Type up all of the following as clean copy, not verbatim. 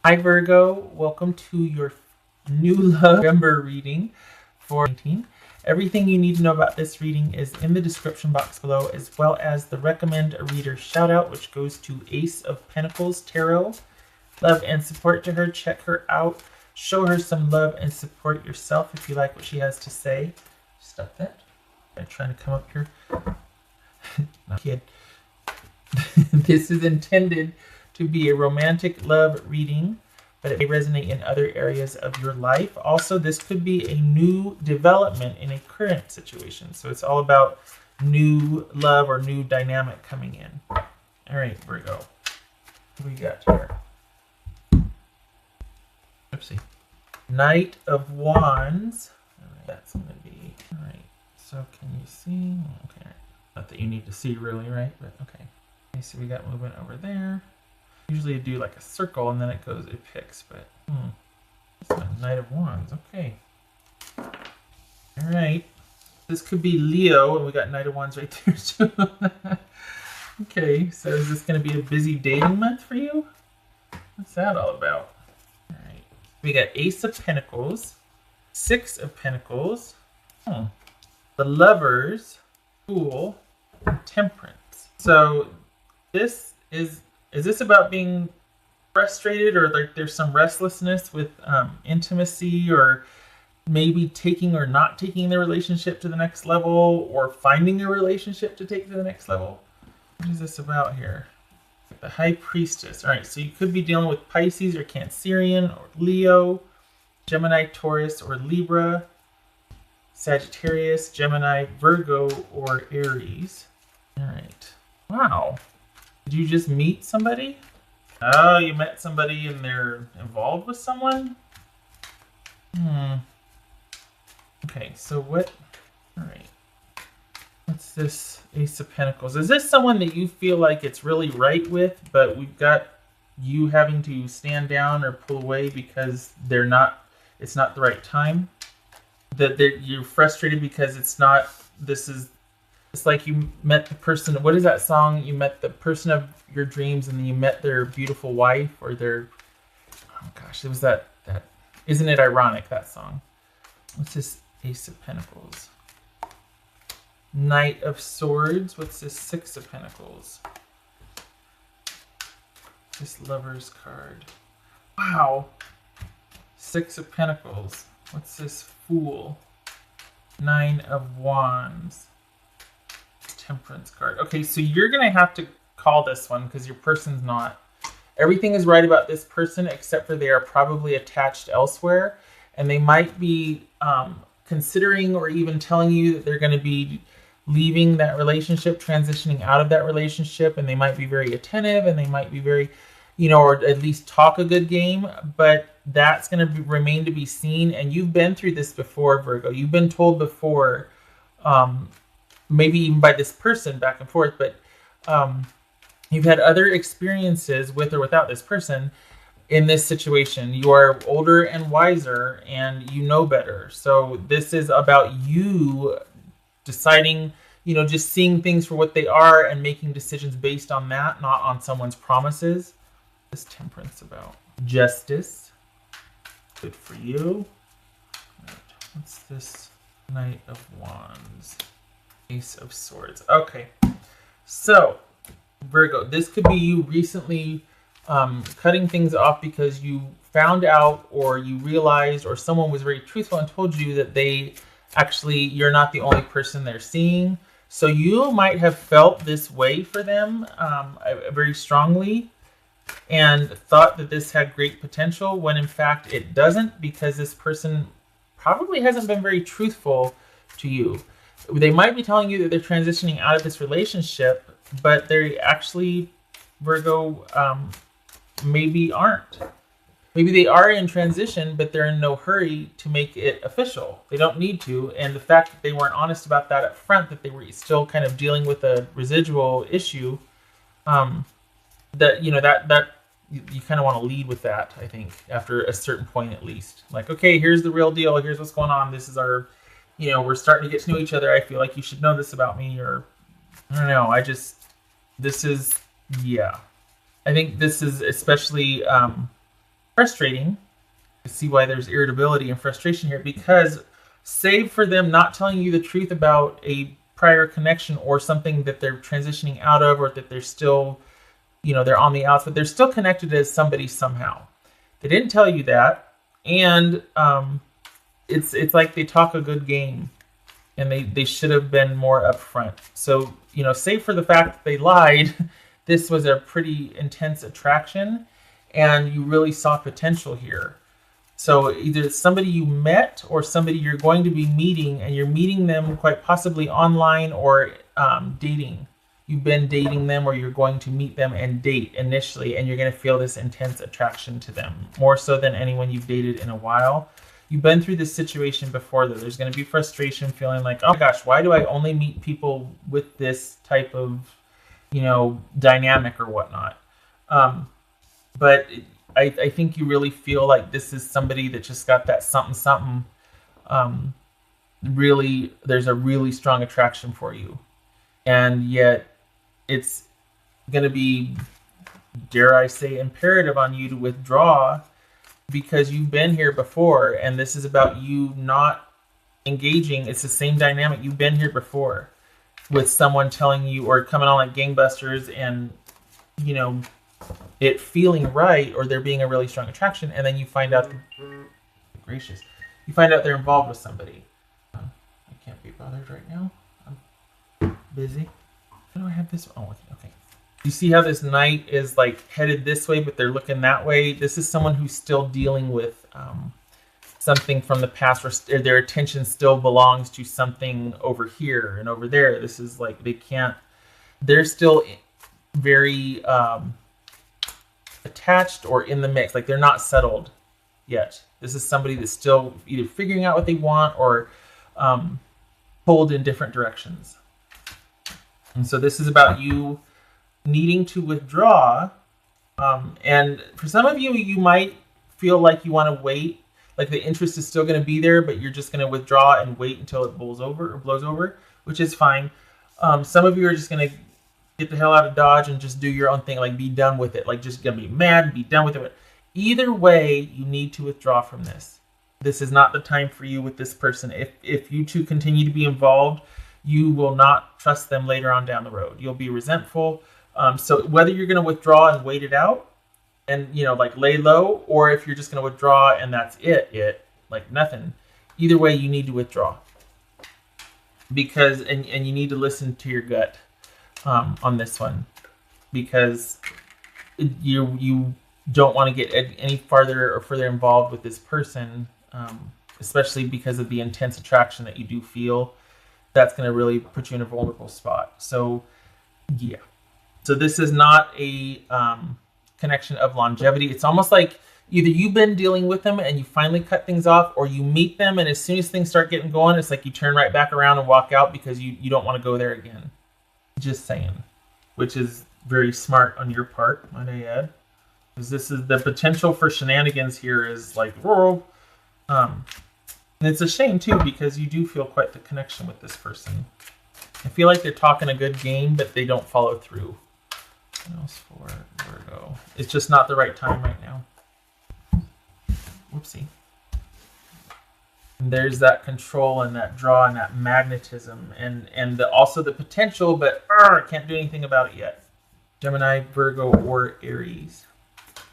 Hi Virgo, welcome to your new love November reading for 2019. Everything you need to know about this reading is in the description box below, as well as the recommend a reader shout out, which goes to Ace of Pentacles Tarot. Love and support to her. Check her out. Show her some love and support yourself if you like what she has to say. Stop that. I'm trying to come up here. Not kid. This is intended to be a romantic love reading, but it may resonate in other areas of your life. Also, this could be a new development in a current situation. So it's all about new love or new dynamic coming in. All right, Virgo. What do we got here? Oopsie. Knight of Wands. All right, that's going to be... All right. So can you see? Okay. Not that you need to see really, right? But okay. Okay, so we got movement over there. Usually you do like a circle and then it picks, but it's not Knight of Wands. Okay. All right. This could be Leo, and we got Knight of Wands right there too. Okay, so is this going to be a busy dating month for you? What's that all about? All right. We got Ace of Pentacles, Six of Pentacles, the Lovers, Fool, and Temperance. So this is this about being frustrated, or like there's some restlessness with intimacy, or maybe taking or not taking the relationship to the next level, or finding a relationship to take to the next level? What is this about here? The High Priestess. All right, so you could be dealing with Pisces or Cancerian or Leo, Gemini, Taurus, or Libra, Sagittarius, Gemini, Virgo, or Aries. All right. Wow. Did you just meet somebody? Oh, you met somebody and they're involved with someone? Okay, so what? All right. What's this Ace of Pentacles? Is this someone that you feel like it's really right with, but we've got you having to stand down or pull away because it's not the right time? That you're frustrated because it's like you met the person. What is that song? You met the person of your dreams, and then you met their beautiful wife, or their... Oh gosh, it was that. Isn't it ironic, that song? What's this Ace of Pentacles? Knight of Swords. What's this Six of Pentacles? This Lover's card. Wow. Six of Pentacles. What's this Fool? Nine of Wands. Temperance card. Okay, so you're going to have to call this one because your person's not. Everything is right about this person except for they are probably attached elsewhere, and they might be considering or even telling you that they're going to be leaving that relationship, transitioning out of that relationship, and they might be very attentive, and they might be very, or at least talk a good game, but that's going to remain to be seen. And you've been through this before, Virgo. You've been told before, maybe even by this person back and forth, but you've had other experiences with or without this person in this situation. You are older and wiser, and you know better. So this is about you deciding, just seeing things for what they are and making decisions based on that, not on someone's promises. This Temperance about justice. Good for you. Right. What's this Knight of Wands? Ace of Swords. Okay, so Virgo, this could be you recently cutting things off because you found out, or you realized, or someone was very truthful and told you that you're not the only person they're seeing. So you might have felt this way for them very strongly and thought that this had great potential, when in fact it doesn't, because this person probably hasn't been very truthful to you. They might be telling you that they're transitioning out of this relationship, but they actually, Virgo, maybe aren't. Maybe they are in transition, but they're in no hurry to make it official. They don't need to. And the fact that they weren't honest about that up front, that they were still kind of dealing with a residual issue, that you kind of want to lead with that, I think, after a certain point at least. Like, okay, here's the real deal. Here's what's going on. This is our... we're starting to get to know each other. I feel like you should know this about me, or I don't know. I think this is especially frustrating. I see why there's irritability and frustration here, because save for them not telling you the truth about a prior connection or something that they're transitioning out of, or that they're still, they're on the outs, but they're still connected as somebody somehow. They didn't tell you that, and it's like they talk a good game, and they should have been more upfront. So, save for the fact that they lied, this was a pretty intense attraction, and you really saw potential here. So either it's somebody you met or somebody you're going to be meeting, and you're meeting them quite possibly online or dating. You've been dating them, or you're going to meet them and date initially, and you're going to feel this intense attraction to them, more so than anyone you've dated in a while. You've been through this situation before, though. There's going to be frustration, feeling like, oh my gosh, why do I only meet people with this type of, dynamic or whatnot? But I think you really feel like this is somebody that just got that something. Really, there's a really strong attraction for you. And yet it's going to be, dare I say, imperative on you to withdraw, because you've been here before, and this is about you not engaging. It's the same dynamic. You've been here before with someone telling you, or coming on like gangbusters, and, it feeling right, or there being a really strong attraction, and then you find out, gracious, you find out they're involved with somebody. I can't be bothered right now. I'm busy. How do I have this? Oh, okay. You see how this knight is like headed this way, but they're looking that way? This is someone who's still dealing with something from the past, or their attention still belongs to something over here and over there. This is like, they're still very attached or in the mix. Like, they're not settled yet. This is somebody that's still either figuring out what they want, or pulled in different directions. And so this is about you needing to withdraw. And for some of you, you might feel like you want to wait, like the interest is still going to be there, but you're just going to withdraw and wait until it blows over, which is fine. Some of you are just going to get the hell out of Dodge and just do your own thing, like be done with it, like just going to be mad, be done with it. Either way, you need to withdraw from this. This is not the time for you with this person. If you two continue to be involved, you will not trust them later on down the road. You'll be resentful. So whether you're going to withdraw and wait it out and, like lay low, or if you're just going to withdraw and that's it, like nothing, either way, you need to withdraw. Because, and you need to listen to your gut on this one, because you don't want to get any farther or further involved with this person, especially because of the intense attraction that you do feel. That's going to really put you in a vulnerable spot. So, yeah. So this is not a connection of longevity. It's almost like either you've been dealing with them and you finally cut things off, or you meet them and as soon as things start getting going, it's like you turn right back around and walk out because you don't want to go there again. Just saying. Which is very smart on your part, might I add. Because this is the potential for shenanigans here is like, whoa. And it's a shame too, because you do feel quite the connection with this person. I feel like they're talking a good game, but they don't follow through. What else for Virgo? It's just not the right time right now. Whoopsie. And there's that control and that draw and that magnetism and also the potential, but can't do anything about it yet. Gemini, Virgo, or Aries.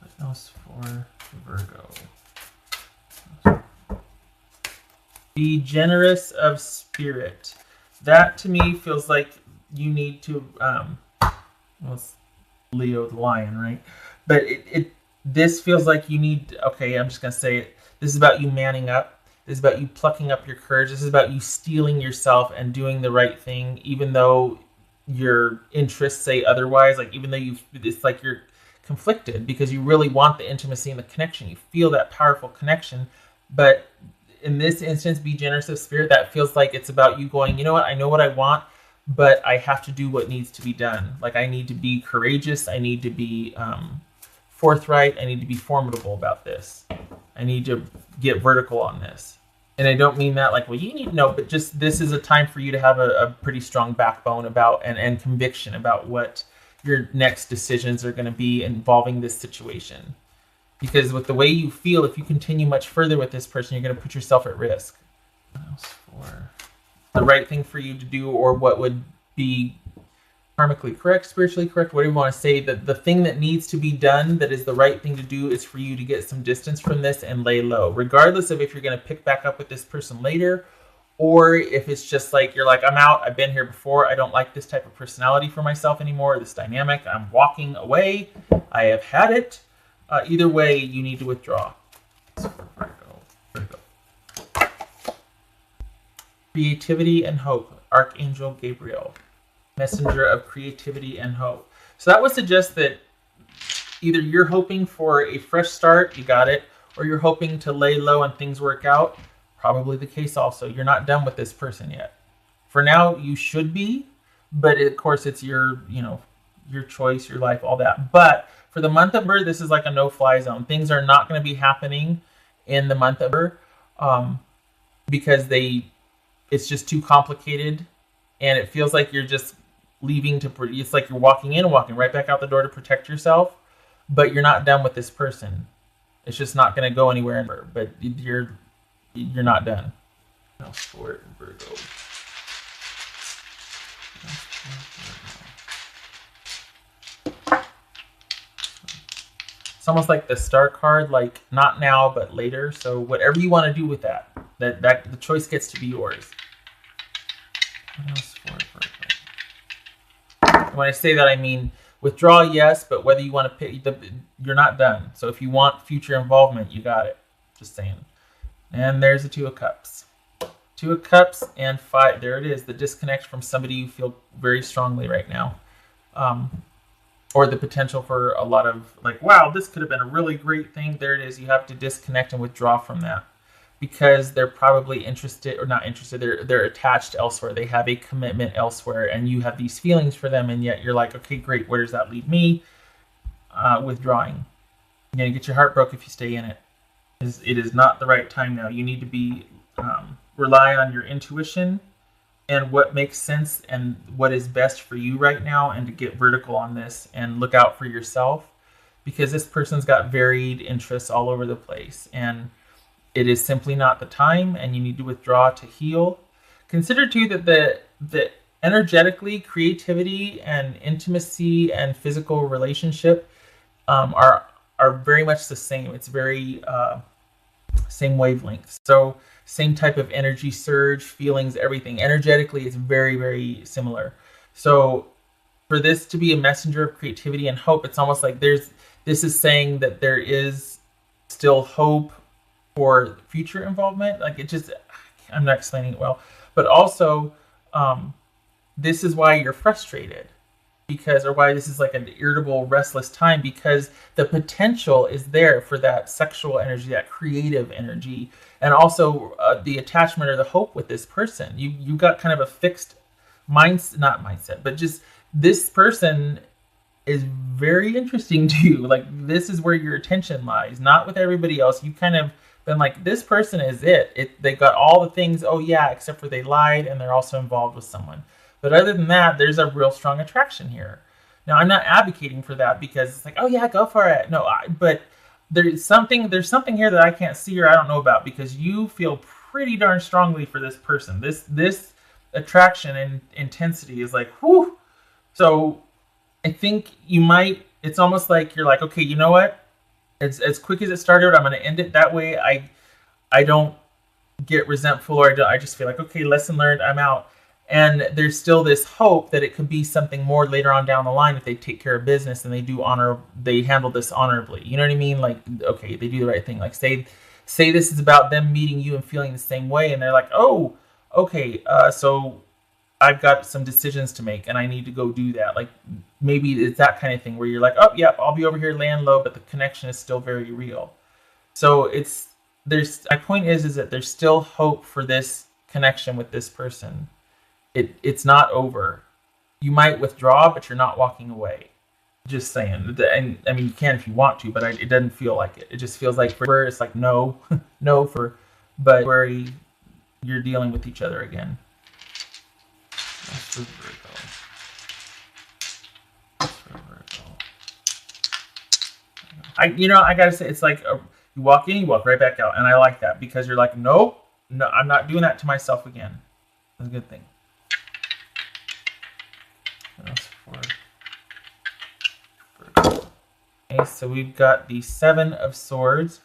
What else for Virgo? Be generous of spirit. That to me feels like you need to, well, it's Leo the lion, right? But this feels like you need, okay, I'm just going to say it. This is about you manning up. This is about you plucking up your courage. This is about you steeling yourself and doing the right thing, even though your interests say otherwise. Like, even though it's like you're conflicted because you really want the intimacy and the connection. You feel that powerful connection. But in this instance, be generous of spirit. That feels like it's about you going, you know what? I know what I want, but I have to do what needs to be done. Like, I need to be courageous. I need to be forthright. I need to be formidable about this. I need to get vertical on this. And I don't mean that like, well, you need to know, but just this is a time for you to have a pretty strong backbone about and conviction about what your next decisions are going to be involving this situation. Because with the way you feel, if you continue much further with this person, you're going to put yourself at risk. What else for the right thing for you to do, or what would be karmically correct, spiritually correct, whatever you want to say, that the thing that needs to be done that is the right thing to do is for you to get some distance from this and lay low, regardless of if you're going to pick back up with this person later, or if it's just like you're like, I'm out, I've been here before, I don't like this type of personality for myself anymore, this dynamic, I'm walking away, I have had it. Either way, you need to withdraw. Virgo. Creativity and hope, Archangel Gabriel, messenger of creativity and hope. So that would suggest that either you're hoping for a fresh start, you got it, or you're hoping to lay low and things work out. Probably the case also. You're not done with this person yet. For now, you should be, but of course it's your, your choice, your life, all that. But for the month of Virgo, this is like a no-fly zone. Things are not going to be happening in the month of Virgo because it's just too complicated, and it feels like you're just leaving it's like you're walking in and walking right back out the door to protect yourself, but you're not done with this person. It's just not going to go anywhere, but you're not done. What else for Virgo? It's almost like the star card, like not now but later. So whatever you want to do with that the choice gets to be yours. What else for Virgo? When I say that, I mean withdraw, yes, but whether you want to pick, you're not done. So if you want future involvement, you got it. Just saying. And there's the Two of Cups. Two of Cups and 5. There it is. The disconnect from somebody you feel very strongly right now. Or the potential for a lot of like, wow, this could have been a really great thing. There it is. You have to disconnect and withdraw from that because they're probably interested or not interested. They're attached elsewhere. They have a commitment elsewhere, and you have these feelings for them, and yet you're like, okay, great. Where does that leave me? Withdrawing. You're gonna get your heart broke if you stay in it. It is not the right time now. You need to be rely on your intuition and what makes sense and what is best for you right now, and to get vertical on this and look out for yourself, because this person's got varied interests all over the place, and it is simply not the time, and you need to withdraw to heal. Consider too that the energetically, creativity and intimacy and physical relationship are very much the same. It's very same wavelengths. So same type of energy surge, feelings, everything. Energetically, it's very, very similar. So for this to be a messenger of creativity and hope, it's almost like this is saying that there is still hope for future involvement. Like I'm not explaining it well, but also this is why you're frustrated. Or why this is like an irritable, restless time, because the potential is there for that sexual energy, that creative energy, and also the attachment or the hope with this person. You got kind of a fixed mindset, but just this person is very interesting to you. Like this is where your attention lies, not with everybody else. You kind of been like, this person is it. They got all the things. Oh yeah, except for they lied and they're also involved with someone. But other than that, there's a real strong attraction here. Now, I'm not advocating for that because it's like, oh yeah, go for it. No, but there's something here that I can't see or I don't know about, because you feel pretty darn strongly for this person. This attraction and intensity is like, whew. So I think it's almost like you're like, okay, you know what? As quick as it started, I'm going to end it that way. I don't get resentful, or I just feel like, okay, lesson learned, I'm out. And there's still this hope that it could be something more later on down the line if they take care of business and they handle this honorably. You know what I mean? Like, okay, they do the right thing. Like, say this is about them meeting you and feeling the same way, and they're like, oh, okay, so I've got some decisions to make and I need to go do that. Like, maybe it's that kind of thing where you're like, oh, yeah, I'll be over here laying low, but the connection is still very real. So my point is that there's still hope for this connection with this person. It's not over. You might withdraw, but you're not walking away. Just saying. And I mean, you can if you want to, but it doesn't feel like it. It just feels like for it's like no, but where you're dealing with each other again. That's for Virgo. I gotta say, it's like you walk in, you walk right back out, and I like that because you're like, nope, no, I'm not doing that to myself again. That's a good thing. What else for? Okay, so we've got the 7 of Swords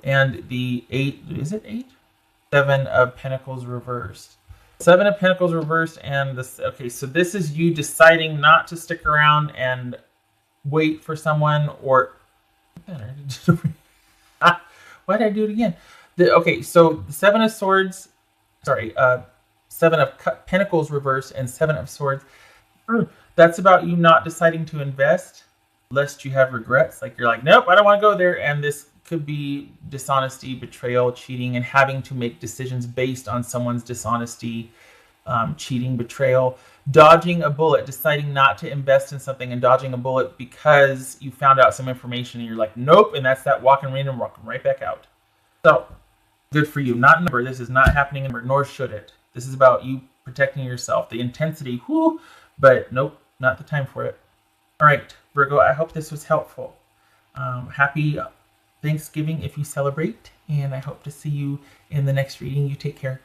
and the 8. Is it 8? 7 of Pentacles reversed. 7 of Pentacles reversed, and this. Okay, so this is you deciding not to stick around and wait for someone, or why did I do it again? Okay, so the 7 of Swords, sorry, 7 of Pentacles reversed and 7 of Swords. That's about you not deciding to invest, lest you have regrets. Like you're like, nope, I don't want to go there, and this could be dishonesty, betrayal, cheating, and having to make decisions based on someone's dishonesty, cheating, betrayal, dodging a bullet, deciding not to invest in something and dodging a bullet because you found out some information and you're like, nope, and that's that walking random, walking right back out. So good for you. Not in number. This is not happening in number, nor should it. This is about you protecting yourself. The intensity, whoo, but nope, not the time for it. All right, Virgo, I hope this was helpful. Happy Thanksgiving if you celebrate, and I hope to see you in the next reading. You take care.